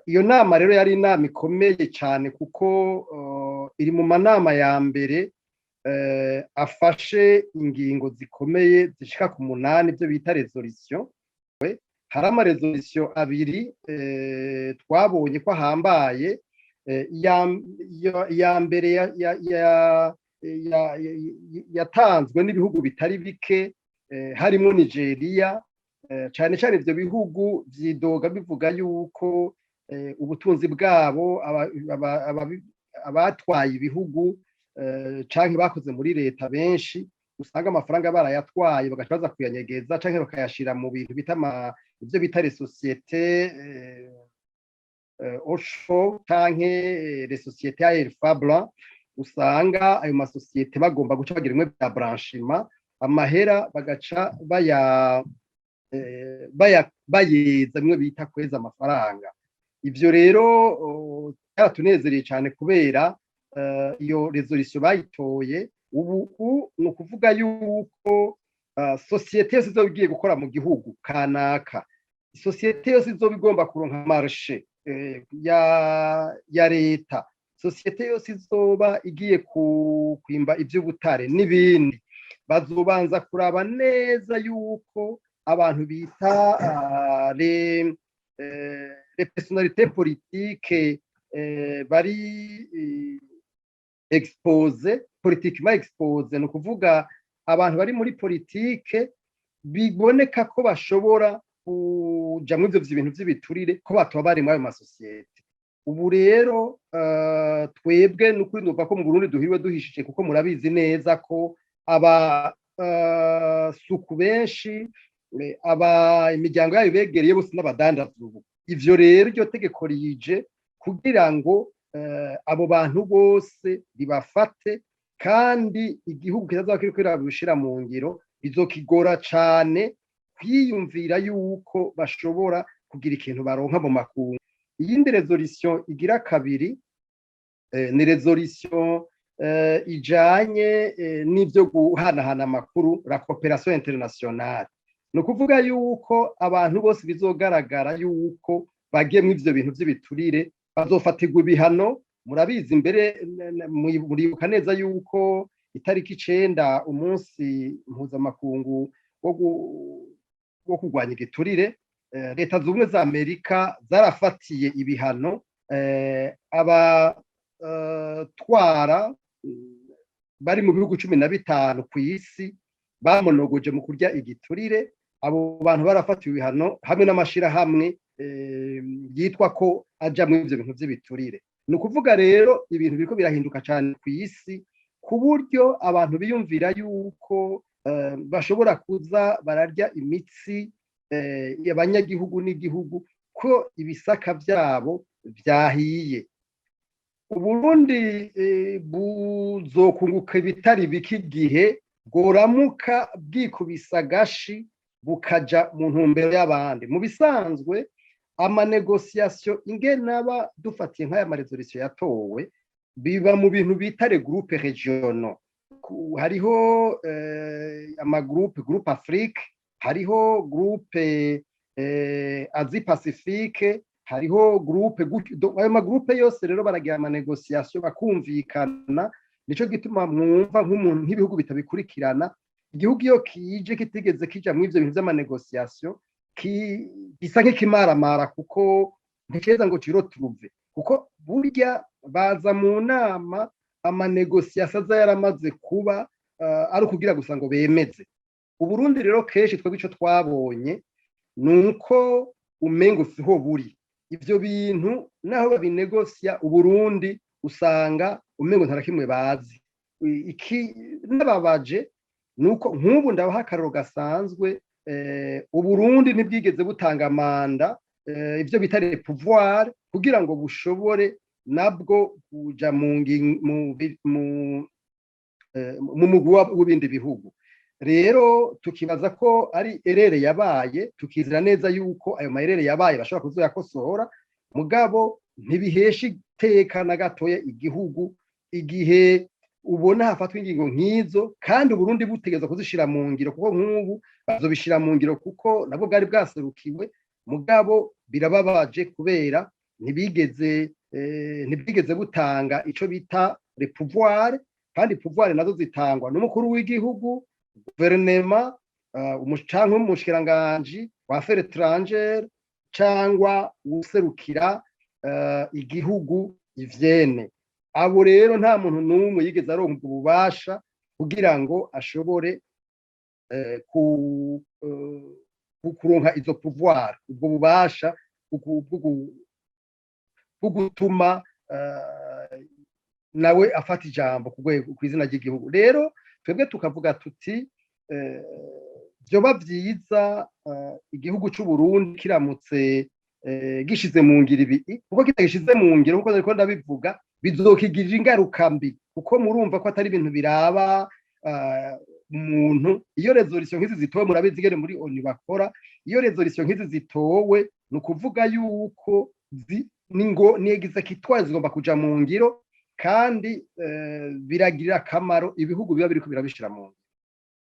iyo nama rero yari inama ikomeye cyane kuko iri mu manama ya mbere afashe ingingo zikomeye zishika ku 8 byo bita resolution. Hari amaresolution abiri twabonye ko ahambaye. Ya mbere yatanzwe n'ibihugu bitari bike harimo Nigeria, cyane cyane ibyo bihugu byidoga bivuga yuko ubutunzi bwabo abatwaye ibihugu canke bakoze muri leta benshi usanga amafaranga barayatwaye bagaca baza kuyanyegeza canke bakayashira mu bintu bita ibyo bita les sociétés offshore canke les sociétés à alpha blanc. Usanga ayo masosiyete bagomba guca bagira imwe bya branchement, amahera bagaca bayeza imwe bita kweza amafaranga. Ivyo rero byaratunezereye cyane kubera iyo resolution bayitoye. Ubu no kuvuga yuko societe yose izobigiye gukora mu gihugu kanaka, societe yose izobigomba kuronka marché ya leta, societe yose izoba igiye kwimba iby'ubutare n'ibindi, bazobanza kuraba neza yuko abantu bita les personnalités politiques bari politiquement exposé, no kuvuga abantu bari muri politike biboneka ko bashobora kuja mu ivyo bintu by'ibiturire ko batoba bari muri ayo masosiyete. Ubu rero twebwe n'ukuri numva ko mu Burundi duhiriwe duhishije, kuko murabizi neza ko suku benshi imiryango yayo begereye bose n'abadandaza. Ubu ivyo rero iryo tegeko rije kugira ngo abo bantu bose ribafate, kandi igihugu kizaza kiriko kirabishira mu ngiro bizokigora cane kwiyumvira yuko bashobora kugira ikintu baronka mu makungu. Iyindi resolution igira kabiri ni resolution ijanye n'ivyo guhanahana amakuru, la coopération internationale. No kuvuga yuko abantu bose bizogaragara yuko bagiye mu ivyo bintu by'ibiturire bazofatirwa ibihano. Murabizi imbere muribuka neza yuko itariki 9 umunsi mpuzamakungu wo kurwanya igiturire, leta z'ubumwe za Amerika zarafatiye ibihano abatwara bari mu bihugu 15 ku isi bamonogoje mu kurya igiturire. Abo bantu barafatiwe ibihano hamwe n'amashirahamwe yitwa ko aja mu ivyo bintu by'ibiturire. Ni ukuvuga rero ibintu biriko birahinduka cyane ku isi, ku buryo abantu biyumvira yuko bashobora kuza bararya imitsi y'abanyagihugu n'igihugu, ko ibisaka byabo byahiye. Uburundi buzokunguka ibitari biki gihe bworamuka bwikubisa gashi bukaja mu ntumbero y'abandi. Mu bisanzwe amanegociation ingenaba dufatiye nk'aya maresolution yatowe biba mu bintu bita les groupes régionaux. Hariho groupe Afrique, hariho groupe Asie Pacifique, hariho groupe ayo magroupe yose rero baragira amanegociation bakumvikana. Nico gituma mwumva nk'umuntu nk'ibihugu bitabikurikirana, igihugu iyo kije kitigeze kija mu ivyo bintu by'amanegociation gisa nk'ikimaramara, kuko ntekeza ngo ciroturuve, kuko burya baza mu nama amanegociation aza yaramaze kuba ari ukugira gusa ngo bemeze. Uburundi rero kenshi twebwe ico twabonye nuko umengo siho buri ivyo bintu, naho babinegosia Uburundi usanga umengo ntarakimwe bazi. Iki nababaje nuko nk'ubu ndabaha akaroro gasanzwe, Uburundi ntibwigeze butanga manda ivyo bita les pouvoirs kugira ngo bushobore nabwo kuja mu mugwi w'ibindi bihugu. Rero tukibaza ko ari erere yabaye, tukizira neza yuko ayo maerere yabaye bashobora kuzoyakosora, mugabo ntibihesha iteka na gatoya igihugu igihe ubona hafatwa ingingo nk'izo, kandi Uburundi butegeza kuzishira mu ngiro, kuko nk'ubu bazobishira mu ngiro kuko nabwo bwari bwaserukiwe. Mugabo birababaje kubera ntibwigeze butanga ico bita le pouvoir, kandi pouvoir nazo zitangwa n'umukuru w'igihugu, guverinema, canke umushikiranganji wa affaires étrangères cyangwa userukira igihugu ivyene. Abo rero nta muntu n'umwe yigeze aronka ububasha kugira ngo ashobore kuronka izo pouvoir, ubwo bubasha bwo gutuma nawe afata ijambo kw'izina ry'igihugu. Rero twebwe tukavuga tuti vyoba vyiza igihugu c'u Burundi kiramutse gishize mu ngiro ibi, kuko kitagishize mu ngiro kuko ariko ndabivuga bizokigirira ingaruka mbi, kuko murumva ko atari ibintu biraba umuntu. Iyo resolution nk'izi zitowe, murabizi igere muri ONU bakora, iyo resolution nk'izi zitowe ni ukuvuga yuko ni executoire zigomba kuja mu ngiro, kandi biragirira akamaro ibihugu biba biriko birabishira mu ngiro.